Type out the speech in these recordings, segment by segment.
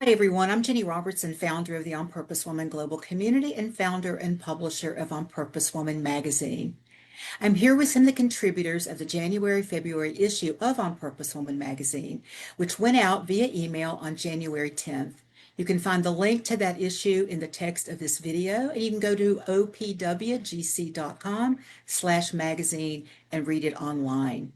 Hi, everyone. I'm Ginny Robertson, founder of the On Purpose Woman Global Community and founder and publisher of On Purpose Woman magazine. I'm here with some of the contributors of the January-February issue of On Purpose Woman magazine, which went out via email on January 10th. You can find the link to that issue in the text of this video, and you can go to opwgc.com/magazine and read it online.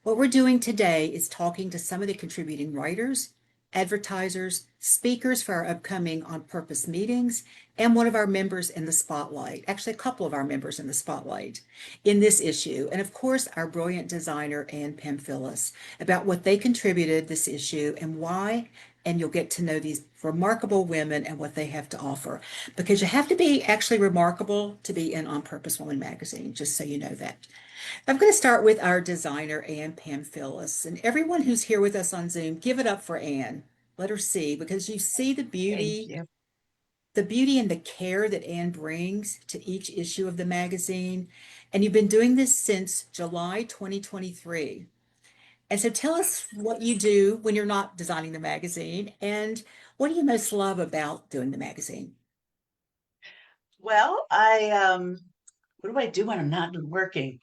What we're doing today is talking to some of the contributing writers, advertisers, speakers for our upcoming On Purpose meetings, and one of our members in the spotlight, actually a couple of our members in the spotlight in this issue, and of course our brilliant designer Anne Pamfilis, about what they contributed this issue and why, and you'll get to know these remarkable women and what they have to offer, because you have to be actually remarkable to be in On Purpose Woman magazine, just so you know that. I'm going to start with our designer, Anne Pamfilis. And everyone who's here with us on Zoom, give it up for Anne. Let her see, because you see Thank you. the beauty and the care that Anne brings to each issue of the magazine. And you've been doing this since July 2023. And so tell us what you do when you're not designing the magazine, and what do you most love about doing the magazine? Well, what do I do when I'm not working?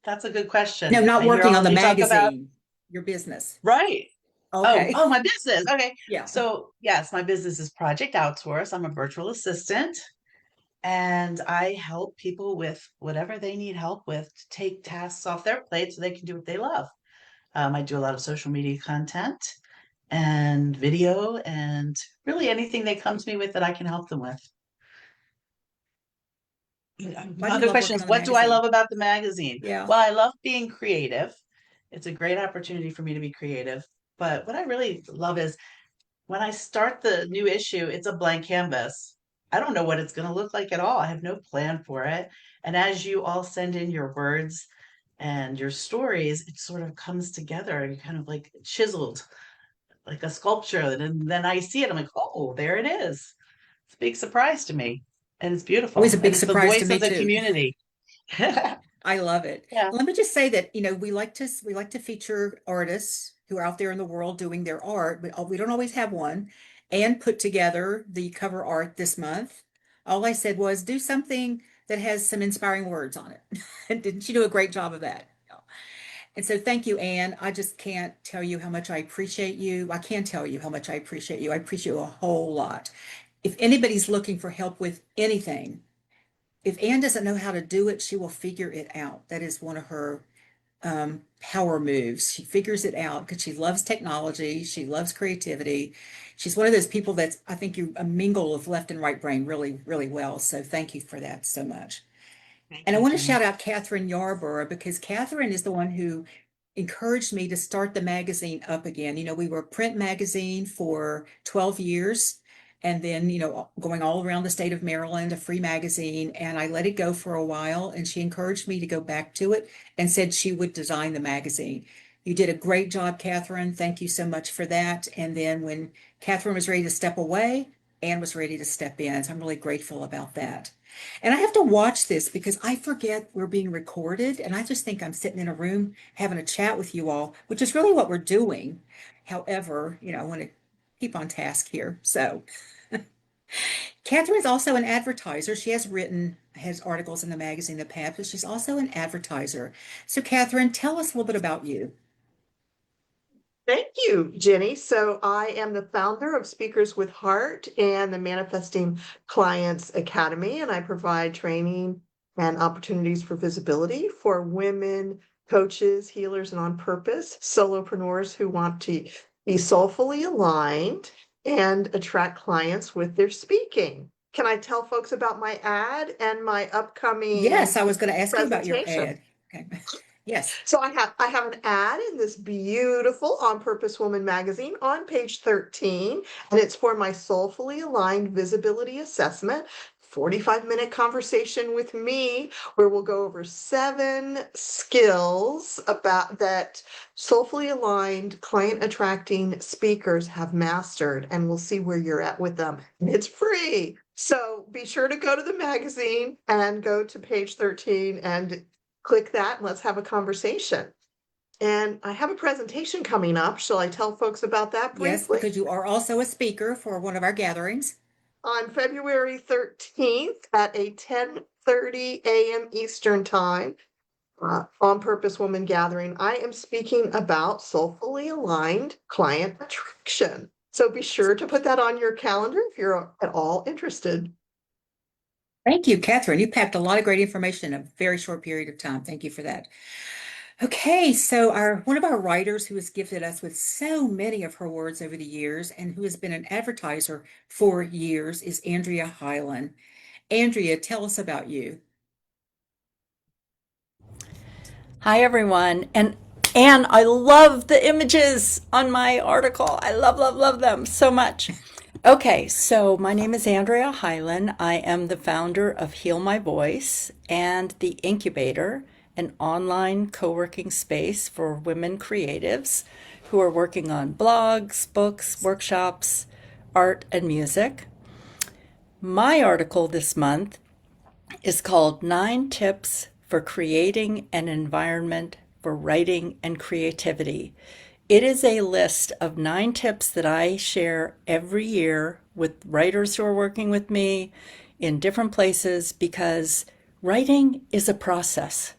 That's a good question. No, not I hear working all on of the you talk about, magazine, your business. right. Oh, Okay. oh, my business. Okay. Yeah. So yes, my business is Project Outsource. I'm a virtual assistant and I help people with whatever they need help with to take tasks off their plate so they can do what they love. I do a lot of social media content and video and really anything they come to me with that I can help them with. Why do you Other love question working is, on the what do I magazine? love about the magazine? Yeah. Well, I love being creative. It's a great opportunity for me to be creative. But what I really love is when I start the new issue, it's a blank canvas. I don't know what it's going to look like at all. I have no plan for it. And as you all send in your words and your stories, it sort of comes together and kind of like chiseled, like a sculpture. And then I see it, I'm like, oh, there it is. It's a big surprise to me. And it's Always a beautiful. And big it's the surprise to voice me of the too. community. I love it. Yeah. Let me just say that, we like to feature artists who are out there in the world doing their art, but we don't always have one. And put together the cover art this month. All I said was do something that has some inspiring words on it. And didn't she do a great job of that? And so thank you, Anne. I just can't tell you how much I appreciate you. I can tell you how much I appreciate you. I appreciate you a whole lot. If anybody's looking for help with anything, if Anne doesn't know how to do it, she will figure it out. That is one of her power moves. She figures it out because she loves technology. She loves creativity. She's one of those people that's, I think, you a mingle of left and right brain really, really well. So thank you for that so much. Thank And I you, want to Jenny. shout out Kathryn Yarborough, because Kathryn is the one who encouraged me to start the magazine up again. We were a print magazine for 12 years, and then, going all around the state of Maryland, a free magazine, and I let it go for a while, and she encouraged me to go back to it and said she would design the magazine. You did a great job, Kathryn. Thank you so much for that. And then when Kathryn was ready to step away, Anne was ready to step in. So I'm really grateful about that. And I have to watch this because I forget we're being recorded, and I just think I'm sitting in a room having a chat with you all, which is really what we're doing. However, I want to keep on task here. So Kathryn is also an advertiser. She has articles in the magazine, The Past, but she's also an advertiser. So Kathryn, tell us a little bit about you. Thank you, Jenny. So I am the founder of Speakers with Heart and the Manifesting Clients Academy, and I provide training and opportunities for visibility for women, coaches, healers, and on purpose solopreneurs who want to be soulfully aligned and attract clients with their speaking. Can I tell folks about my ad and my upcoming Yes, I was going to ask you about your presentation? ad. Okay. Yes. So I have an ad in this beautiful On Purpose Woman magazine on page 13, and it's for my Soulfully Aligned Visibility Assessment. 45-minute conversation with me where we'll go over 7 skills about that soulfully aligned client attracting speakers have mastered, and we'll see where you're at with them. And it's free. So be sure to go to the magazine and go to page 13 and click that and let's have a conversation. And I have a presentation coming up. Shall I tell folks about that Yes, briefly? because you are also a speaker for one of our gatherings. On February 13th at a 10:30 a.m. Eastern Time, On Purpose Woman Gathering, I am speaking about soulfully aligned client attraction. So be sure to put that on your calendar if you're at all interested. Thank you, Kathryn. You packed a lot of great information in a very short period of time. Thank you for that. Okay, so our one of our writers who has gifted us with so many of her words over the years and who has been an advertiser for years is Andrea Hylen. Andrea, tell us about you. Hi, everyone. And I love the images on my article. I love, love, love them so much. Okay, so my name is Andrea Hylen. I am the founder of Heal My Voice and The Incubator, an online co-working space for women creatives who are working on blogs, books, workshops, art, and music. My article this month is called 9 Tips for Creating an Environment for Writing and Creativity. It is a list of 9 tips that I share every year with writers who are working with me in different places because writing is a process.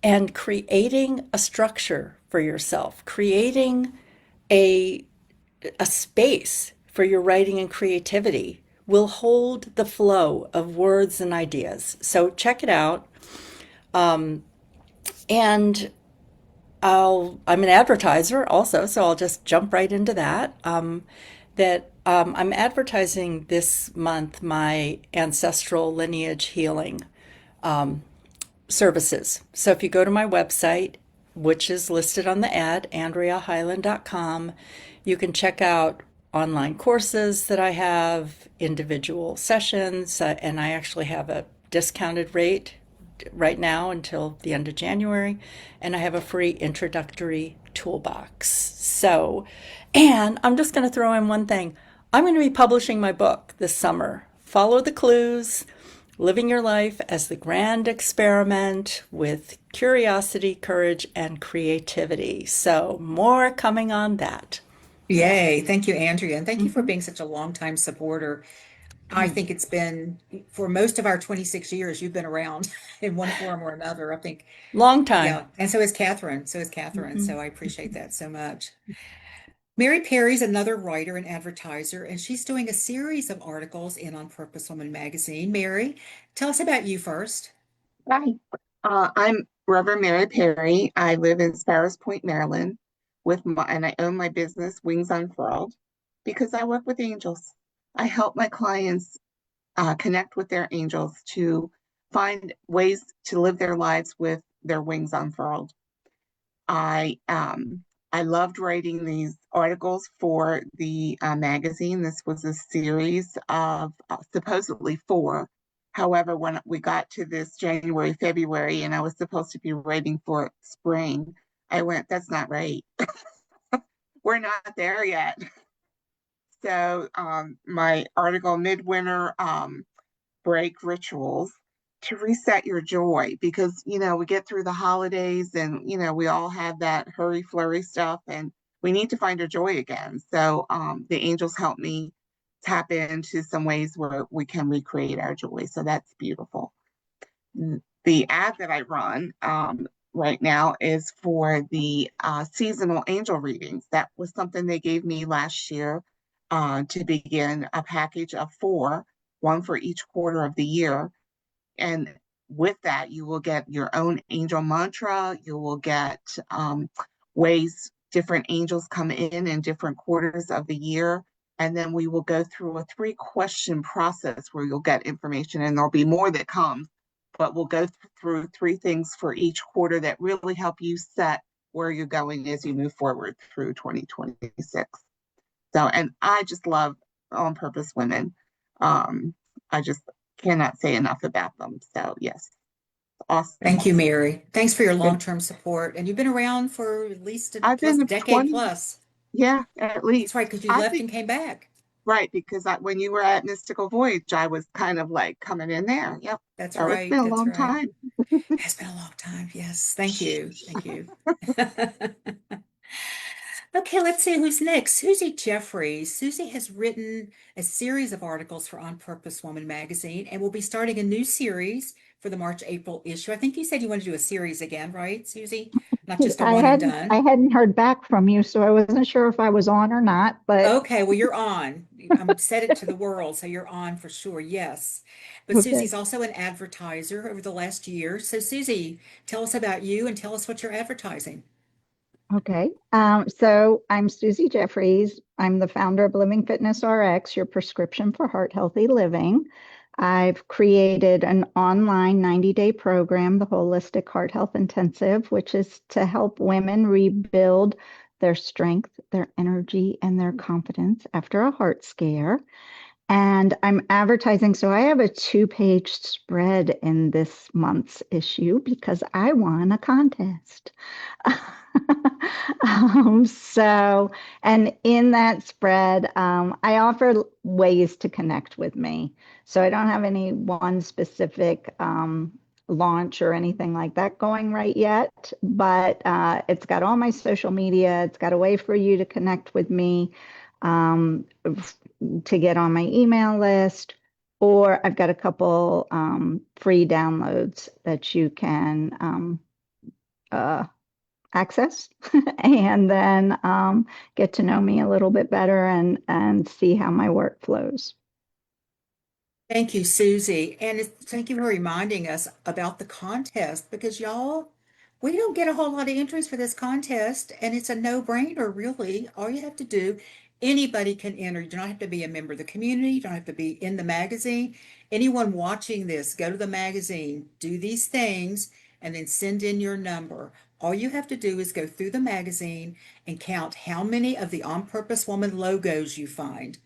And creating a structure for yourself, creating a, a space for your writing and creativity will hold the flow of words and ideas. So check it out. And I'm an advertiser also, so I'll just jump right into that. I'm advertising this month my ancestral lineage healing services. So if you go to my website, which is listed on the ad, andreahylen.com, you can check out online courses that I have, individual sessions, and I actually have a discounted rate right now until the end of January, and I have a free introductory toolbox. So, and I'm just going to throw in one thing. I'm going to be publishing my book this summer. Follow the clues. Living your life as the grand experiment with curiosity, courage, and creativity. So, more coming on that. Yay. Thank you, Andrea. And thank you for Mhm. being such a longtime supporter. I think it's been for most of our 26 years, you've been around in one form or another. I think, Long time. yeah. And so is Kathryn. So is Kathryn. Mhm. So I appreciate that so much. Mary Perry's another writer and advertiser, and she's doing a series of articles in On Purpose Woman magazine. Mary, tell us about you first. Hi, I'm Reverend Mary Perry. I live in Sparrows Point, Maryland, and I own my business, Wings Unfurled, because I work with angels. I help my clients connect with their angels to find ways to live their lives with their wings unfurled. I um, I loved writing these articles for the magazine. This was a series of supposedly 4. However, when we got to this January, February, and I was supposed to be writing for spring, I went, that's not right. We're not there yet. So my article, Midwinter Break Rituals to reset your joy, because we get through the holidays and we all have that hurry flurry stuff and we need to find our joy again. So the angels help me tap into some ways where we can recreate our joy. So that's beautiful. The ad that I run right now is for the seasonal angel readings. That was something they gave me last year to begin a package of 4, one for each quarter of the year. And with that, you will get your own angel mantra. You will get ways different angels come in different quarters of the year. And then we will go through a 3-question process where you'll get information, and there'll be more that comes, but we'll go through 3 things for each quarter that really help you set where you're going as you move forward through 2026. So, and I just love On Purpose Women. I just cannot say enough about them. So, yes, awesome. Thank you, Mary. Thanks for your Good. long-term support. And you've been around for at least a I've been decade 20, plus. yeah, at That's least. right, because you I left think, and came back. Right, because when you were at Mystical Voyage, I was kind of like coming in there. Yep. That's So it's been right. a That's long right. time. It's been a long time. Yes. Thank you. Thank you. Okay, let's see who's next. Suzie Jeffreys. Suzie has written a series of articles for On Purpose Woman magazine and will be starting a new series for the March-April issue. I think you said you want to do a series again, right, Suzie? Not just a I one and hadn't I done. hadn't heard back from you, so I wasn't sure if I was on or not, but Okay, well, you're on. I'm set it to the world, so you're on for sure. Yes. But okay. Susie's also an advertiser over the last year. So, Suzie, tell us about you and tell us what you're advertising. Okay. So I'm Suzie Jeffreys. I'm the founder of Living Fitness RX, your prescription for heart healthy living. I've created an online 90-day program, the Holistic Heart Health Intensive, which is to help women rebuild their strength, their energy, and their confidence after a heart scare. And I'm advertising. So I have a 2-page spread in this month's issue because I won a contest. So, and in that spread, I offer ways to connect with me. So I don't have any one specific launch or anything like that going right yet, but it's got all my social media. It's got a way for you to connect with me, to get on my email list, or I've got a couple free downloads that you can uh, access and then get to know me a little bit better and see how my work flows. Thank you, Susie. And thank you for reminding us about the contest because y'all, we don't get a whole lot of entries for this contest, and it's a no-brainer, really. All you have to do, anybody can enter. You don't have to be a member of the community, you don't have to be in the magazine. Anyone watching this, go to the magazine, do these things, and then send in your number. All you have to do is go through the magazine and count how many of the On Purpose Woman logos you find.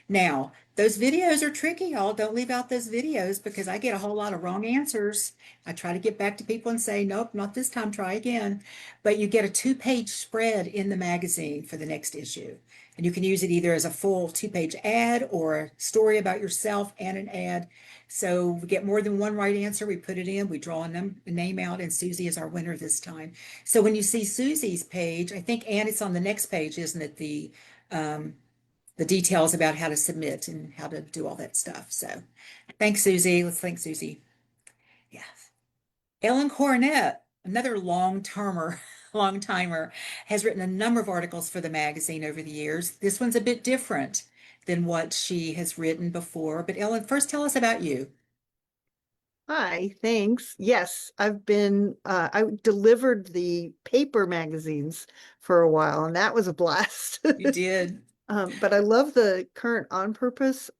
Now, those videos are tricky, y'all. Don't leave out those videos because I get a whole lot of wrong answers. I try to get back to people and say, nope, not this time, try again. But you get a 2-page spread in the magazine for the next issue. And you can use it either as a full 2-page ad or a story about yourself and an ad. So we get more than one right answer. We put it in, we draw a name out, and Suzie is our winner this time. So when you see Suzie's page, I think, Anne, it's on the next page, isn't it? The details about how to submit and how to do all that stuff. So thanks, Suzie. Let's thank Suzie. Yeah. Ellen Koronet, another long timer, has written a number of articles for the magazine over the years. This one's a bit different than what she has written before. But Ellen, first tell us about you. Hi, thanks. Yes, I delivered the paper magazines for a while, and that was a blast. You did. But I love the current On Purpose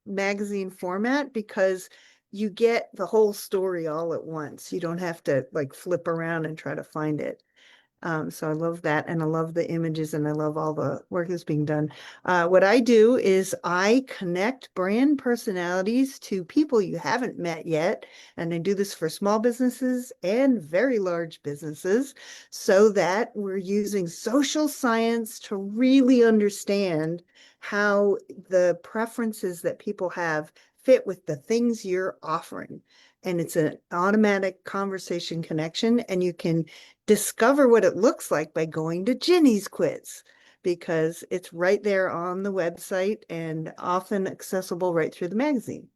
magazine format because you get the whole story all at once. You don't have to like flip around and try to find it. So I love that, and I love the images, and I love all the work that's being done. What I do is I connect brand personalities to people you haven't met yet, and I do this for small businesses and very large businesses so that we're using social science to really understand how the preferences that people have fit with the things you're offering. And it's an automatic conversation connection, and you can discover what it looks like by going to Ginny's quiz because it's right there on the website and often accessible right through the magazine.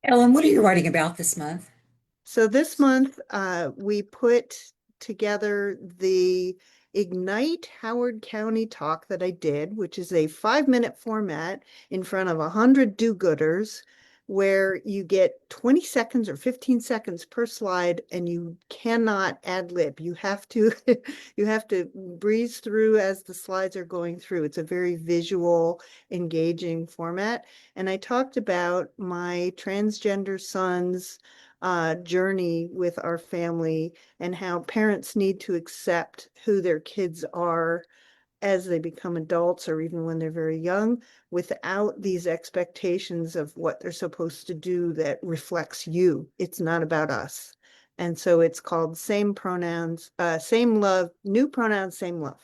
Ellen, what are you writing about this month? So this month, we put together the Ignite Howard County talk that I did, which is a 5-minute format in front of 100 do-gooders where you get 20 seconds or 15 seconds per slide and you cannot ad lib. You have to you have to breeze through as the slides are going through. It's a very visual, engaging format. And I talked about my transgender son's journey with our family and how parents need to accept who their kids are as they become adults or even when they're very young without these expectations of what they're supposed to do that reflects you. It's not about us. And so it's called Same Pronouns, Same Love, New Pronouns, Same Love.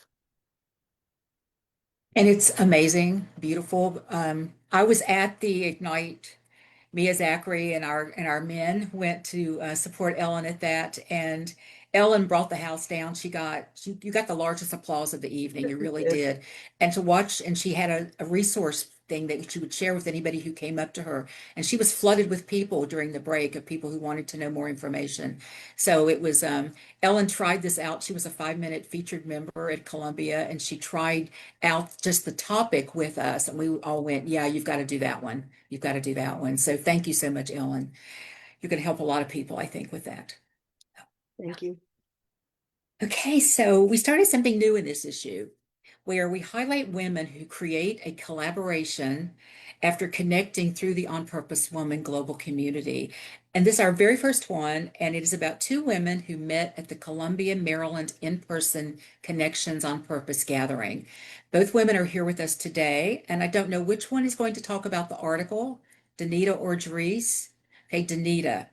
And it's amazing, beautiful. I was at the Ignite. Mia Zachary and our men went to support Ellen at that, and Ellen brought the house down. You got the largest applause of the evening. You really Yes. did. And to watch, and she had a resource thing that she would share with anybody who came up to her, and she was flooded with people during the break of people who wanted to know more information. So it was Ellen tried this out. She was a 5 minute featured member at Columbia, and she tried out just the topic with us, and we all went, "Yeah, you've got to do that one. You've got to do that one." So thank you so much, Ellen. You're going to help a lot of people, I think, with that. Thank you. Okay, so we started something new in this issue where we highlight women who create a collaboration after connecting through the On Purpose Woman global community. And this is our very first one, and it is about two women who met at the Columbia, Maryland in-person Connections on Purpose gathering. Both women are here with us today, and I don't know which one is going to talk about the article, Danita or Gerise. Okay, Danita.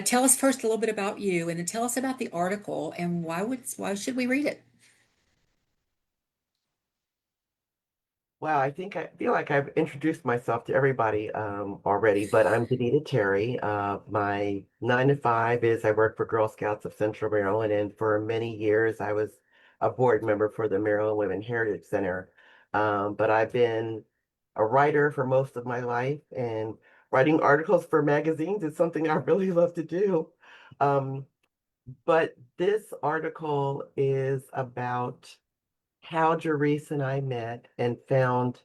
Tell us first a little bit about you, and then tell us about the article and why should we read it? Wow, I feel like I've introduced myself to everybody already, but I'm Danita Terry. My 9 to 5 is I work for Girl Scouts of Central Maryland, and for many years I was a board member for the Maryland Women Heritage Center. But I've been a writer for most of my life, and writing articles for magazines is something I really love to do. Um, but this article is about how Jerice and I met and found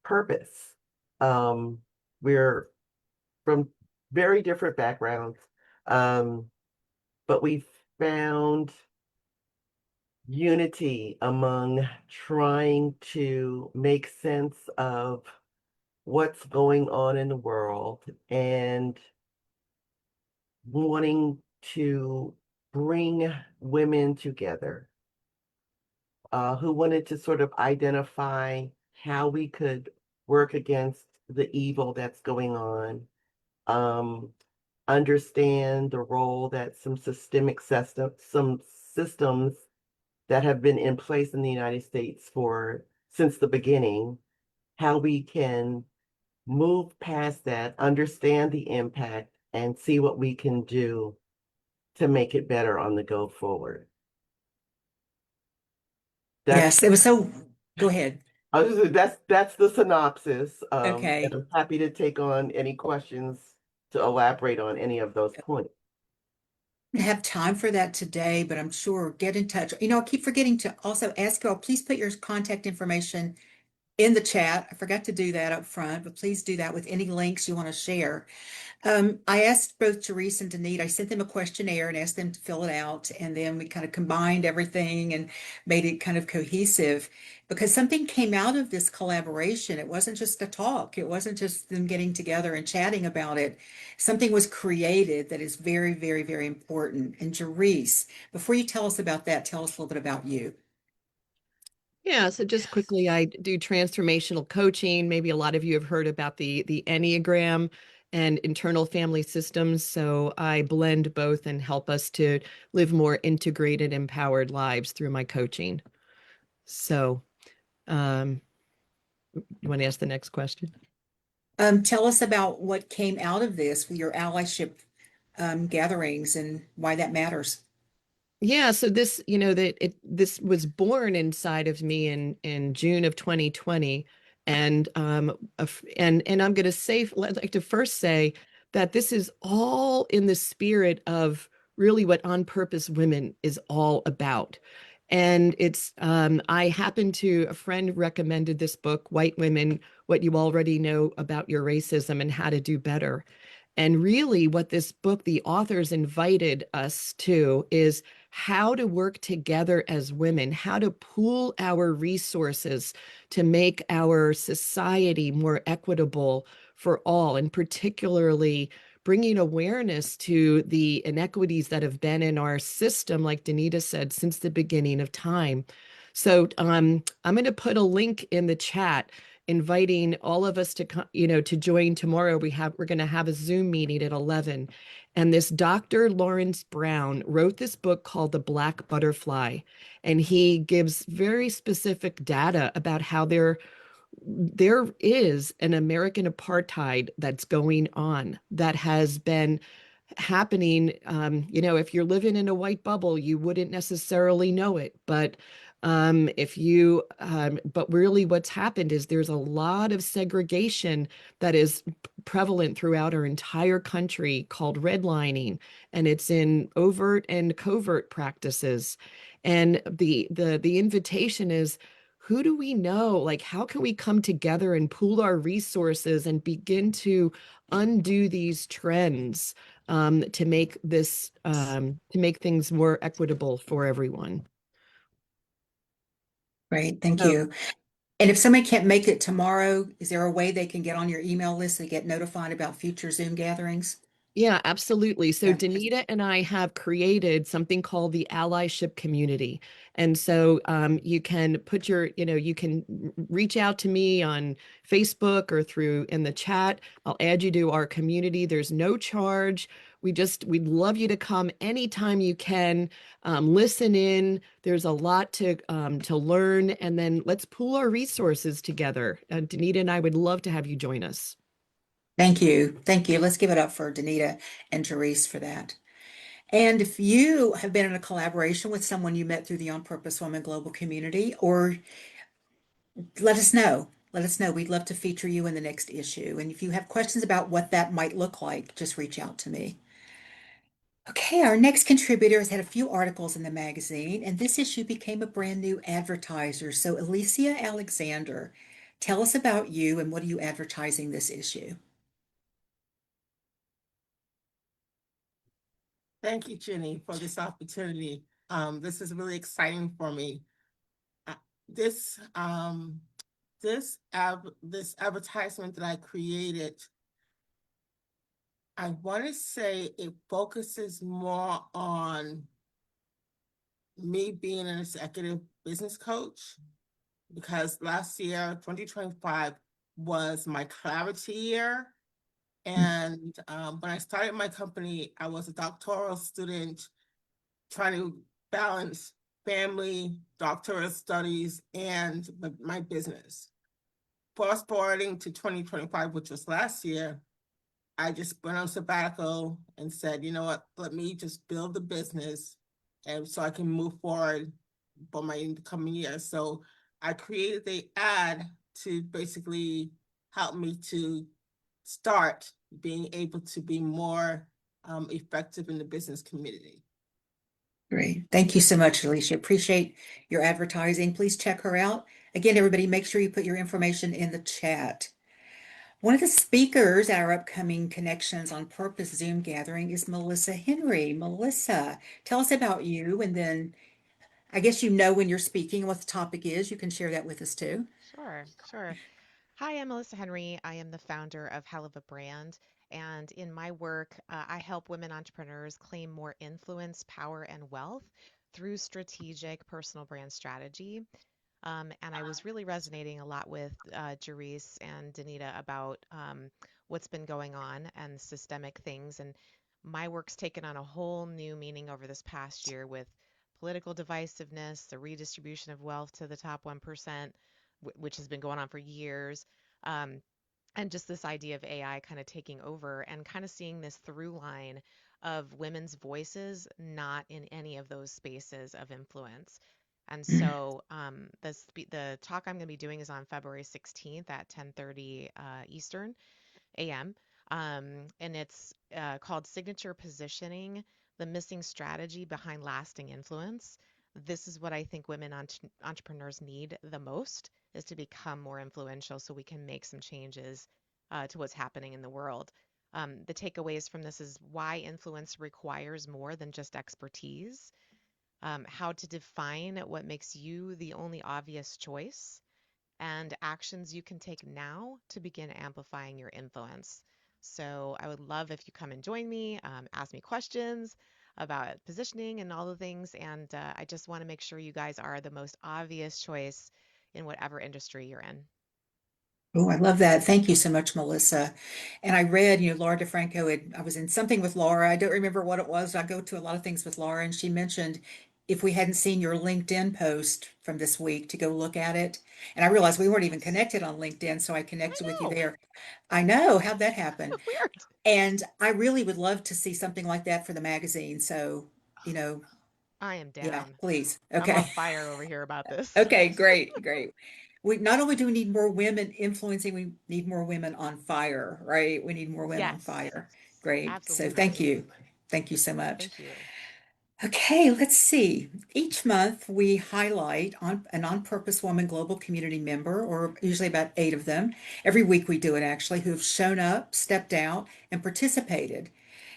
purpose. Um, we're from very different backgrounds, um, but we found unity among trying to make sense of what's going on in the world and wanting to bring women together who wanted to sort of identify how we could work against the evil that's going on, um, understand the role that some systems that have been in place in the United States for since the beginning, how we can move past that, understand the impact, and see what we can do to make it better on the go forward. That's Yes, it was so, go ahead. I was just that's the synopsis. And Okay. I'm happy to take on any questions to elaborate on any of those points. Have time for that today, but I'm sure get in touch. You know, I keep forgetting to also ask you all, please put your contact information in the chat. I forgot to do that up front, but please do that with any links you want to share. I asked both Therese and Denise, I sent them a questionnaire and asked them to fill it out. And then we kind of combined everything and made it kind of cohesive because something came out of this collaboration. It wasn't just a talk. It wasn't just them getting together and chatting about it. Something was created that is very, very, very important. And Therese, before you tell us about that, tell us a little bit about you. Yeah, so just quickly, I do transformational coaching. Maybe a lot of you have heard about the Enneagram and internal family systems. So I blend both and help us to live more integrated, empowered lives through my coaching. So, you want to ask the next question? Tell us about what came out of this with your allyship gatherings and why that matters. Yeah, so this, this was born inside of me in June of 2020, and and I'm going to say, I'd like to first say that this is all in the spirit of really what On Purpose Women is all about. And it's a friend recommended this book, White Women: What You Already Know About Your Racism and How to Do Better. And really, what this book, the authors invited us to, is how to work together as women, how to pool our resources to make our society more equitable for all, and particularly bringing awareness to the inequities that have been in our system, like Danita said, since the beginning of time. So I'm going to put a link in the chat. inviting all of us to come, to join tomorrow. We're going to have a Zoom meeting at 11. And this Dr. Lawrence Brown wrote this book called The Black Butterfly. And he gives very specific data about how there is an American apartheid that's going on, that has been happening. If you're living in a white bubble, you wouldn't necessarily know it. But but really what's happened is there's a lot of segregation that is prevalent throughout our entire country, called redlining, and it's in overt and covert practices. And the invitation is, who do we know? Like, how can we come together and pool our resources and begin to undo these trends, to make things more equitable for everyone? Great, thank Oh, you. And if somebody can't make it tomorrow, is there a way they can get on your email list to get notified about future Zoom gatherings? Yeah, absolutely. So Yeah. Danita and I have created something called the allyship community. And so you can put you can reach out to me on Facebook or through in the chat. I'll add you to our community. There's no charge. We'd love you to come anytime you can, listen in. There's a lot to learn, and then let's pool our resources together. Danita and I would love to have you join us. Thank you. Thank you. Let's give it up for Danita and Gerise for that. And if you have been in a collaboration with someone you met through the On Purpose Women Global Community, or let us know. Let us know. We'd love to feature you in the next issue. And if you have questions about what that might look like, just reach out to me. Okay, our next contributor has had a few articles in the magazine, and this issue became a brand new advertiser. So, Alicia Alexander, tell us about you and what are you advertising this issue? Thank you, Ginny, for this opportunity. This is really exciting for me. Uh, This this advertisement that I created, I want to say it focuses more on me being an executive business coach, because last year, 2025, was my clarity year. And when I started my company, I was a doctoral student trying to balance family, doctoral studies, and my business. Fast forwarding to 2025, which was last year, I just went on sabbatical and said, you know what, let me just build the business and so I can move forward for my coming year. So I created the ad to basically help me to start being able to be more effective in the business community. Great. Thank you so much, Alicia. Appreciate your advertising. Please check her out. Again, everybody, make sure you put your information in the chat. One of the speakers at our upcoming Connections on Purpose Zoom gathering is Melissa Henry. Melissa, tell us about you, and then I guess you know when you're speaking what the topic is. You can share that with us too. Sure, sure. Hi, I'm Melissa Henry. I am the founder of Hell of a Brand. And in my work, I help women entrepreneurs claim more influence, power, and wealth through strategic personal brand strategy. And I was really resonating a lot with Gerise and Danita about what's been going on and systemic things. And my work's taken on a whole new meaning over this past year with political divisiveness, the redistribution of wealth to the top 1%, which has been going on for years. Um, and just this idea of AI kind of taking over and kind of seeing this through line of women's voices not in any of those spaces of influence. And so the talk I'm going to be doing is on February 16th at 10:30 Eastern AM. And it's called Signature Positioning, the Missing Strategy Behind Lasting Influence. This is what I think women entrepreneurs need the most, is to become more influential so we can make some changes to what's happening in the world. The takeaways from this is why influence requires more than just expertise, how to define what makes you the only obvious choice, and actions you can take now to begin amplifying your influence. So I would love if you come and join me, ask me questions about positioning and all the things. And I just want to make sure you guys are the most obvious choice in whatever industry you're in. Oh, I love that. Thank you so much, Melissa. And I read, Laura DeFranco I was in something with Laura. I don't remember what it was. I go to a lot of things with Laura, and she mentioned if we hadn't seen your LinkedIn post from this week to go look at it. And I realized we weren't even connected on LinkedIn, so I I connected with you know. there. I know, how'd that happen? Weird. And I really would love to see something like that for the magazine. So, you know, I am yeah, down. please. I'm on Okay. fire over here about this. Okay, great, great. We not only do we need more women influencing, we need more women on fire, right? We need more women on Yes, fire. Great. So thank absolutely. you. Thank you so much. Thank you. Okay, let's see. Each month we highlight an on-purpose woman global community member, or usually about 8 of them. Every week we do it actually, who have shown up, stepped out, and participated.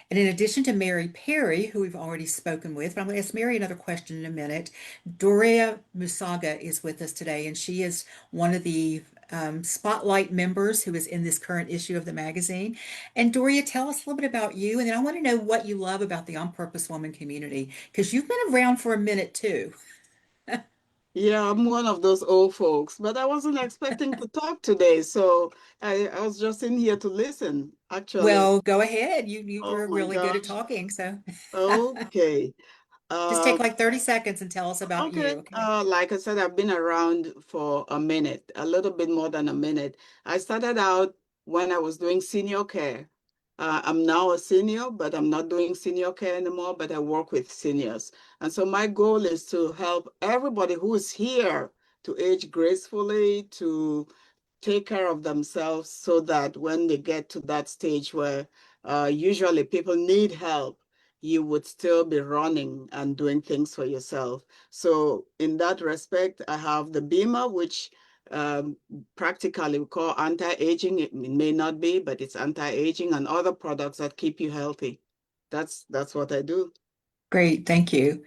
And in addition to Mary Perry, who we've already spoken with, but I'm going to ask Mary another question in a minute, Doria Musaga is with us today, and she is one of the Spotlight members who is in this current issue of the magazine. And Doria, tell us a little bit about you, and then I want to know what you love about the On Purpose Woman community, because you've been around for a minute too. Yeah, I'm one of those old folks, but I wasn't expecting to talk today, so I was just in here to listen, actually. Well, go ahead. Oh You're my really good at gosh. talking, so Okay. just take Uh, like 30 seconds and tell us about okay. you, okay? Like I said, I've been around for a minute, a little bit more than a minute. I started out when I was doing senior care. I'm now a senior, but I'm not doing senior care anymore, but I work with seniors. And so my goal is to help everybody who is here to age gracefully, to take care of themselves so that when they get to that stage where usually people need help, you would still be running and doing things for yourself. So in that respect, I have the Beamer, which um, practically we call anti-aging. It may not be, but it's anti-aging and other products that keep you healthy. That's what I do. Great, thank you.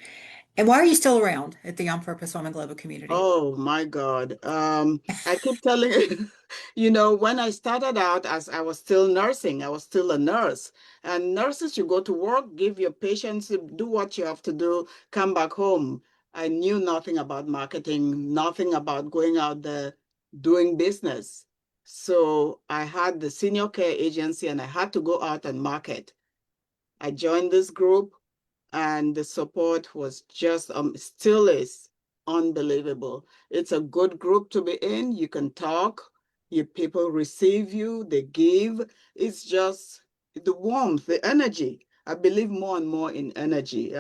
And why are you still around at the On Purpose Woman Global Community? Oh my God. I keep telling when I started out as I was still nursing, I was still a nurse. And nurses, you go to work, give your patients, do what you have to do, come back home. I knew nothing about marketing, nothing about going out there doing business. So I had the senior care agency and I had to go out and market. I joined this group and the support was just still is unbelievable. It's a good group to be in. You can talk, your people receive you, they give. It's just the warmth, the energy. I believe more and more in energy,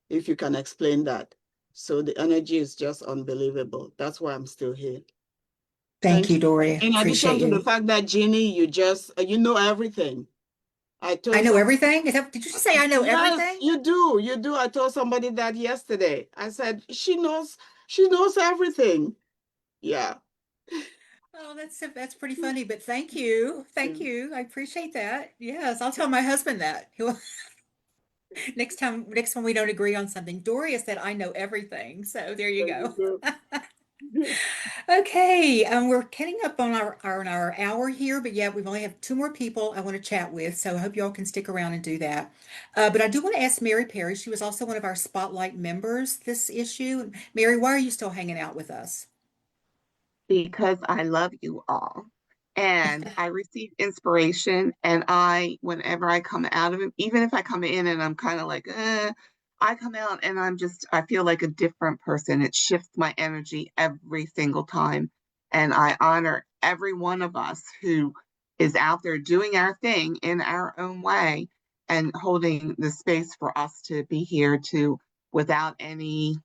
if you can explain that. So the energy is just unbelievable. That's why I'm still here. Thank And you, Doria. in addition Appreciate to the you. fact that Ginny, you know everything. I I told know some everything. Did you just say I know Yes, everything? you do. You do. I told somebody that yesterday. I said, she knows everything. Yeah. Oh, that's pretty funny, but thank you. Thank you. I appreciate that. Yes, I'll tell my husband that. Next time we don't agree on something. Doria said I know everything. So there you There you go. go. Okay, we're getting up on our hour here, but yeah, we've only have 2 more people I want to chat with, so I hope y'all can stick around and do that. But I do want to ask Mary Perry. She was also one of our Spotlight members this issue. Mary, why are you still hanging out with us? Because I love you all. And I receive inspiration, and whenever I come out of it, even if I come in and I'm kind of like, I come out and I feel like a different person. It shifts my energy every single time. And I honor every one of us who is out there doing our thing in our own way and holding the space for us to be here without any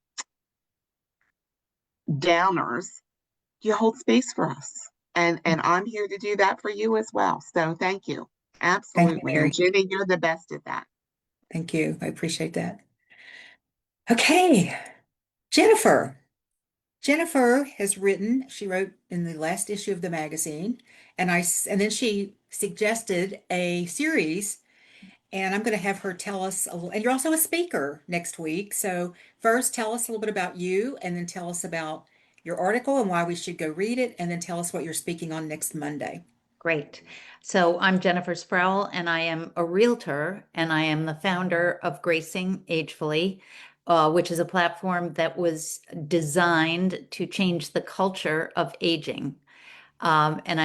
downers. You hold space for us. And I'm here to do that for you as well. So thank you. Thank you, Absolutely. And Mary. Ginny, you're the best at that. Thank you. I appreciate that. Okay, Jennifer. Jennifer has written, she wrote in the last issue of the magazine, and then she suggested a series, and I'm going to have her tell us a little, and you're also a speaker next week. So first tell us a little bit about you, and then tell us about your article and why we should go read it, and then tell us what you're speaking on next Monday. Great. So I'm Jennifer Sproul, and I am a realtor, and I am the founder of Gracing Agefully, which is a platform that was designed to change the culture of aging. And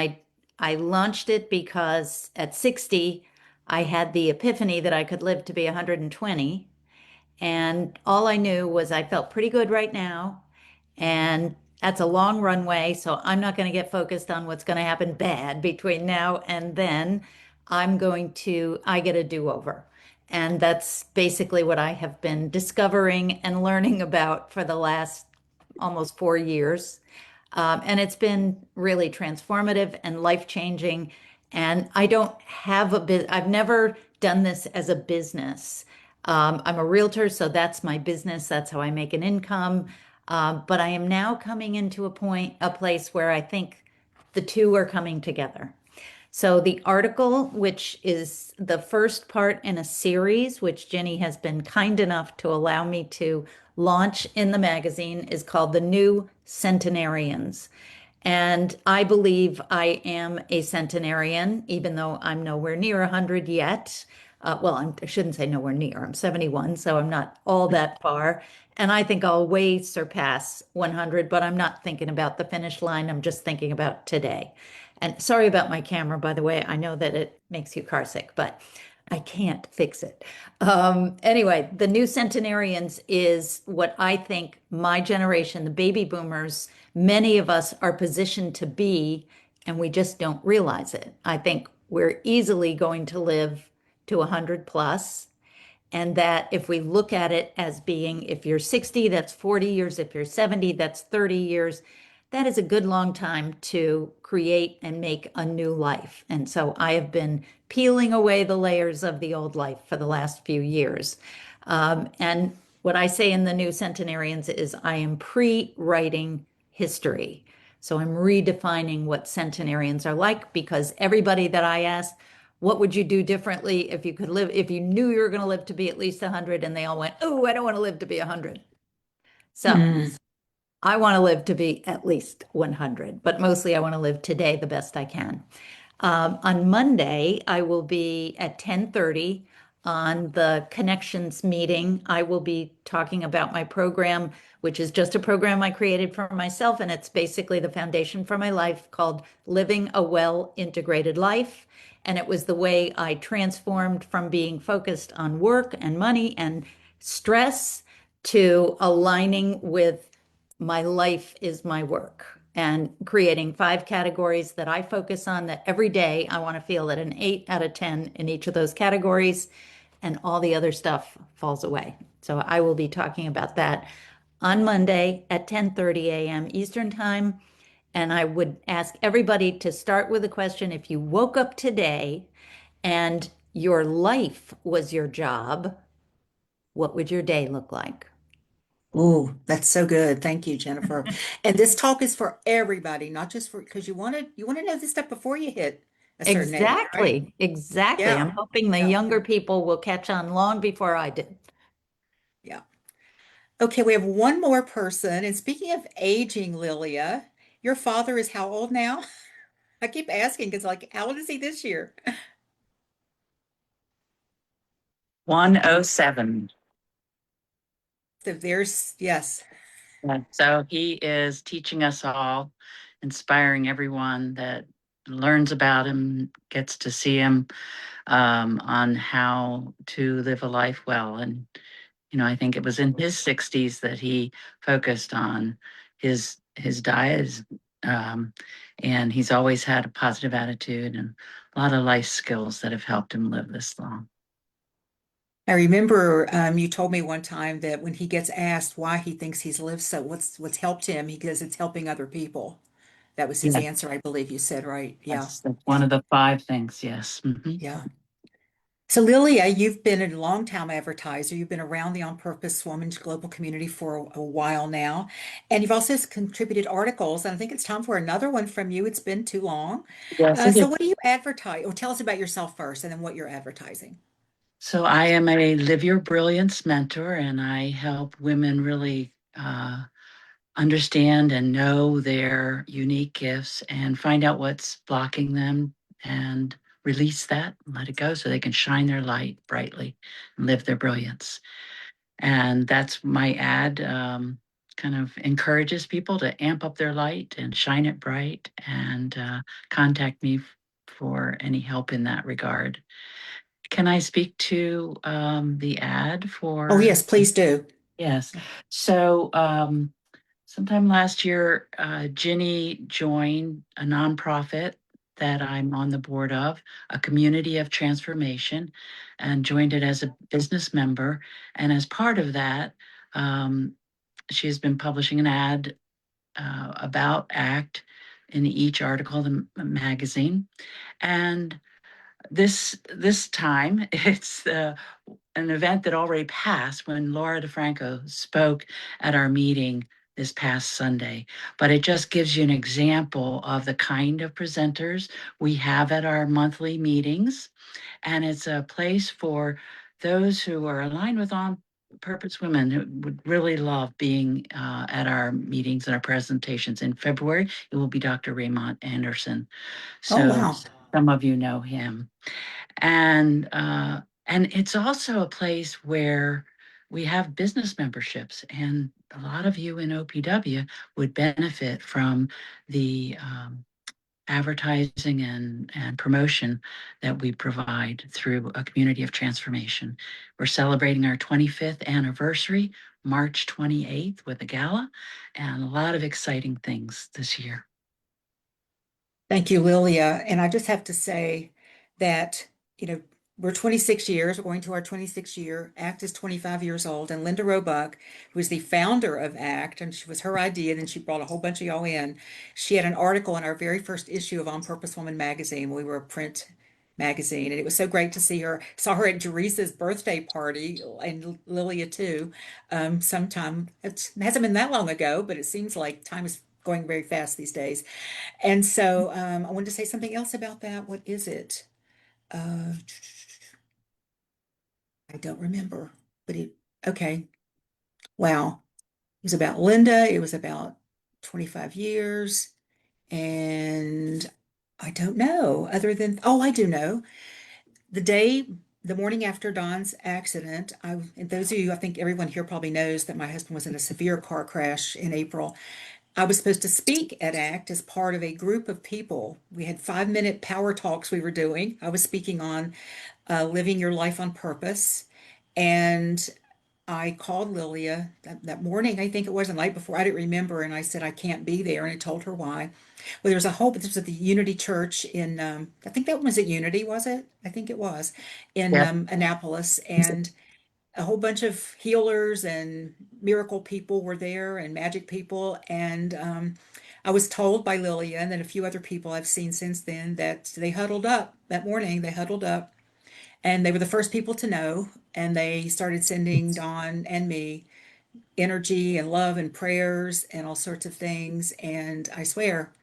I launched it because at 60, I had the epiphany that I could live to be 120. And all I knew was I felt pretty good right now. And that's a long runway. So I'm not going to get focused on what's going to happen bad between now and then. I get a do-over. And that's basically what I have been discovering and learning about for the last almost 4 years. And it's been really transformative and life-changing. And I don't have I've never done this as a business. I'm a realtor, so that's my business. That's how I make an income. But I am now coming into a place where I think the two are coming together. So the article, which is the first part in a series, which Ginny has been kind enough to allow me to launch in the magazine, is called The New Centenarians. And I believe I am a centenarian, even though I'm nowhere near 100 yet. I shouldn't say nowhere near. I'm 71, so I'm not all that far. And I think I'll way surpass 100, but I'm not thinking about the finish line. I'm just thinking about today. And sorry about my camera, by the way. I know that it makes you car sick, but I can't fix it. Anyway, the new centenarians is what I think my generation, the baby boomers, many of us are positioned to be, and we just don't realize it. I think we're easily going to live to 100 plus. And that if we look at it as being, if you're 60, that's 40 years. If you're 70, that's 30 years. That is a good long time to create and make a new life. And so I have been peeling away the layers of the old life for the last few years. And what I say in the New Centenarians is I am pre-writing history. So I'm redefining what centenarians are like, because everybody that I asked, what would you do differently if you could live, if you knew you were going to live to be at least 100? And they all went, oh, I don't want to live to be 100. So I want to live to be at least 100, but mostly I want to live today the best I can. On Monday, I will be at 10:30 on the Connections meeting. I will be talking about my program, which is just a program I created for myself, and it's basically the foundation for my life, called Living a Well Integrated Life. And it was the way I transformed from being focused on work and money and stress to aligning with my life is my work, and creating 5 categories that I focus on, that every day I want to feel at an 8 out of 10 in each of those categories, and all the other stuff falls away. So I will be talking about that on Monday at 10:30 a.m. Eastern Time. And I would ask everybody to start with a question. If you woke up today and your life was your job, what would your day look like? Oh, that's so good. Thank you, Jennifer. And this talk is for everybody, not just for, because you want to know this stuff before you hit a certain age, right? Exactly. I'm Yeah, hoping the yeah, younger people will catch on long before I did. yeah. Okay, we have one more person. And speaking of aging, Lilia, your father is how old now? I keep asking because, like, how old is he this year? 107. So there's, yes. So he is teaching us all, inspiring everyone that learns about him, gets to see him, on how to live a life well. And, I think it was in his 60s that he focused on his diet, and he's always had a positive attitude and a lot of life skills that have helped him live this long. I remember you told me one time that when he gets asked why he thinks he's lived so, what's helped him, he goes, it's helping other people. That was his Yeah. answer, I believe you said, right? Yeah. That's one of the 5 things, yes. Yeah. So Lilia, you've been a long-time advertiser. You've been around the On Purpose Women's Global community for a while now. And you've also contributed articles. And I think it's time for another one from you. It's been too long. Yes, So what do you advertise? Or tell us about yourself first and then what you're advertising. So I am a Live Your Brilliance mentor, and I help women really understand and know their unique gifts and find out what's blocking them and release that and let it go so they can shine their light brightly and live their brilliance. And that's my ad kind of encourages people to amp up their light and shine it bright, and contact me for any help in that regard. Can I speak to the ad for? Oh, yes, please do. Yes. So sometime last year, Ginny joined a nonprofit that I'm on the board of, a community of transformation, and joined it as a business member. And as part of that, she has been publishing an ad about ACT in each article in the magazine. And this time, it's an event that already passed when Laura DeFranco spoke at our meeting this past Sunday. But it just gives you an example of the kind of presenters we have at our monthly meetings. And it's a place for those who are aligned with On Purpose Women who would really love being at our meetings and our presentations. In February, it will be Dr. Raymond Anderson. So Oh, wow. some of you know him. And it's also a place where we have business memberships, and a lot of you in OPW would benefit from the advertising and promotion that we provide through a community of transformation. We're celebrating our 25th anniversary, March 28th, with a gala, and a lot of exciting things this year. Thank you, Lilia. And I just have to say that, we're 26 years, we're going to our 26th year. ACT is 25 years old. And Linda Roebuck, who is the founder of ACT, and she was her idea, and then she brought a whole bunch of y'all in. She had an article in our very first issue of On Purpose Woman magazine. We were a print magazine, and it was so great to see her. Saw her at Gerese's birthday party, and Lilia too. Sometime, it hasn't been that long ago, but it seems like time is going very fast these days. And so I wanted to say something else about that. What is it? I don't remember, but okay. Wow. It was about Linda. It was about 25 years. And I don't know, other than, oh, I do know. The morning after Dawn's accident, and those of you, I think everyone here probably knows that my husband was in a severe car crash in April. I was supposed to speak at ACT as part of a group of people. We had 5-minute power talks we were doing. I was speaking on living your life on purpose. And I called Lilia that morning, I think it was the night before, I didn't remember, and I said I can't be there, and I told her why. Well, there's a whole, this was at the Unity Church in, I think that was at Unity, was it? I think it was, in Yep. Annapolis, and a whole bunch of healers and miracle people were there and magic people. And I was told by Lilia and then a few other people I've seen since then that they huddled up that morning. They huddled up and they were the first people to know. And they started sending Dawn and me energy and love and prayers and all sorts of things. And I swear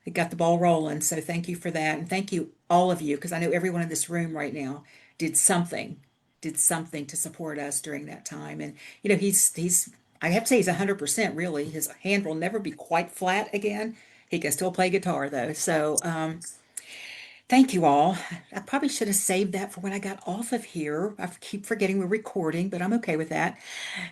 it got the ball rolling. So thank you for that. And thank you, all of you, because I know everyone in this room right now did something, to support us during that time. And, he's, I have to say he's 100% really. His hand will never be quite flat again. He can still play guitar though. So, thank you all. I probably should have saved that for when I got off of here. I keep forgetting we're recording, but I'm okay with that.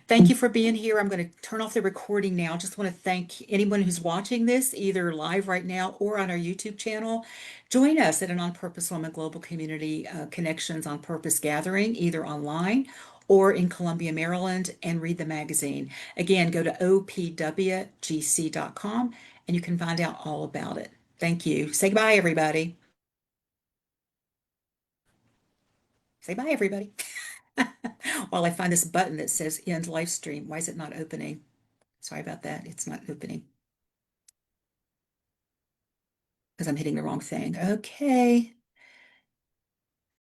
Thank you for being here. I'm going to turn off the recording now. Just want to thank anyone who's watching this, either live right now or on our YouTube channel. Join us at an On Purpose Woman Global Community Connections on Purpose gathering, either online or in Columbia, Maryland, and read the magazine. Again, go to opwgc.com and you can find out all about it. Thank you. Say goodbye, everybody. Say bye, everybody. While I find this button that says end live stream. Why is it not opening? Sorry about that. It's not opening. Because I'm hitting the wrong thing. Okay.